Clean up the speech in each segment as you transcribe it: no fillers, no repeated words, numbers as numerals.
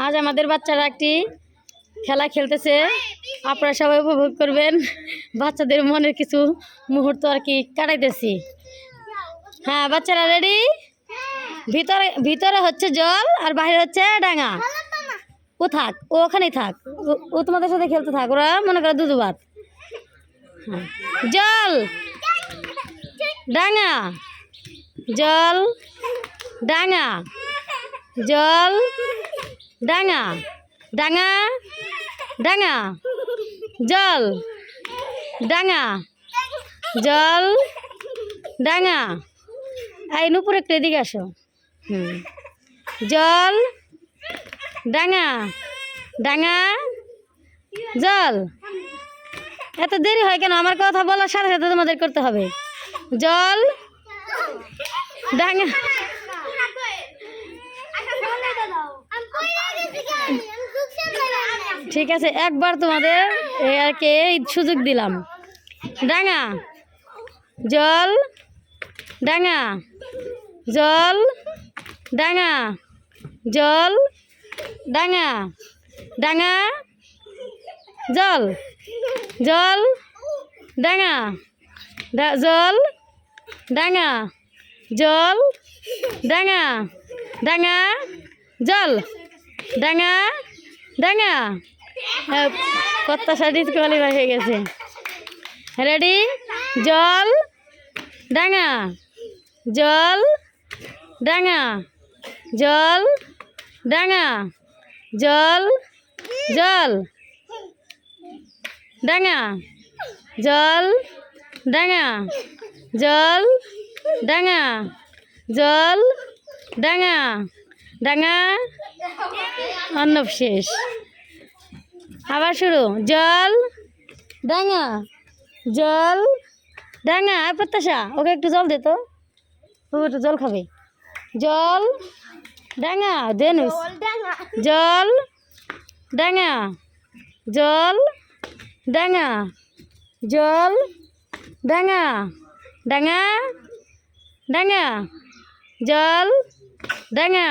আজ আমাদের বাচ্চারা একটি খেলা খেলতেছে, আপনারা সবাই উপভোগ করবেন। বাচ্চাদের মনের কিছু মুহূর্ত আর কি কাটাইতেছি। হ্যাঁ বাচ্চারা রেডি? ভিতরে ভিতরে হচ্ছে জল আর বাইরে হচ্ছে ডাঙা। ও থাক, ও ওখানেই থাক, ও তোমাদের সাথে খেলতে থাক। ওরা মনে করো দুধ ভাত। হ্যাঁ জল ডাঙা, জল ডাঙা, জল ডাঙা, ডাঙা ডাঙা, জল ডাঙা, জল ডাঙা। এই নুপুর একটু এদিকে আসো। জল ডাঙা, ডাঙা জল। এত দেরি হয় কেন? আমার কথা বলার সাথে সাথে তোমাদের করতে হবে। জল ডাঙা, ঠিক আছে একবার তোমাদের আর কি সুযোগ দিলাম। ডাঙা, জল ডাঙা, জল ডাঙা, জল ডাঙা, ডাঙা জল, জল ডাঙা, জল ডাঙা, জল ডাঙা, ডাঙা জল, ডাঙা ডাঙা। কত্তা শাড়ি কোয়ালিফাই হয়ে গেছে। রেডি? জল ডাঙা, জল ডাঙা, জল ডাঙা, জল জল ডাঙা, জল ডাঙা, জল ডাঙা, জল ডাঙা, ডাঙা অন্নব শেষ। আবার শুরু। জল ডাঙা, জল ডাঙা। প্রত্যাশা ওকে একটু জল দে তো, ও একটু জল খাবে। জল ডাঙা, ধেনুস জল ডাঙা, জল ডাঙা, জল ডাঙা, ডাঙা ডাঙা, জল ডাঙা,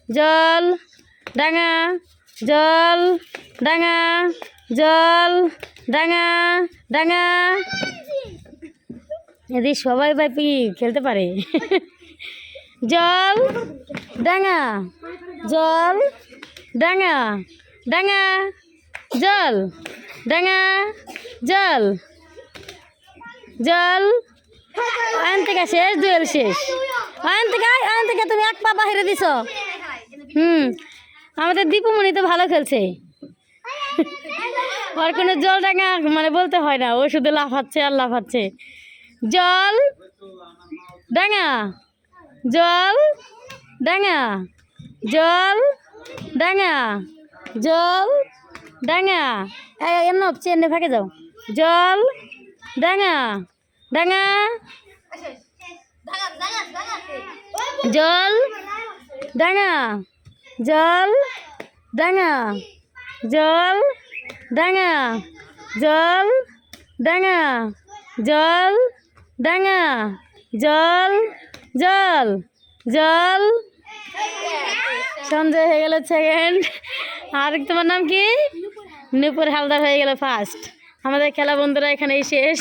জল ডাঙা, জল ডাঙা, জল ডাঙা, ডাঙা। এদি সবাই ভাই খেলতে পারে। জল ডাঙা, জল ডাঙা, ডাঙা জল, ডাঙা জল, জল। আয়ন থেকে শেষ, দুয়েল শেষ। আয়ন থেকে তুমি এক পা বাহিরে দিছ। আমাদের দীপুমণি তো ভালো খেলছে। ওর কোনো জল ডাঙা মানে বলতে হয় না, ও শুধু লাফাচ্ছে আর লাফাচ্ছে। জল ডাঙা, জল ডাঙা, জল ডাঙা, জল ডাঙা। এমন চেন্নে ফাঁকে যাও। জল ডাঙা, ডাঙা জল ডাঙা, জল ডাঙা, জল ডাঙা, জল ডাঙা, জল ডাঙা, জল জল জল। সঞ্জয় হয়ে গেল সেকেন্ড। আর তোমার নাম কি? নূপুর হালদার হয়ে গেল ফার্স্ট। আমাদের খেলা বন্ধুরা এখানেই শেষ।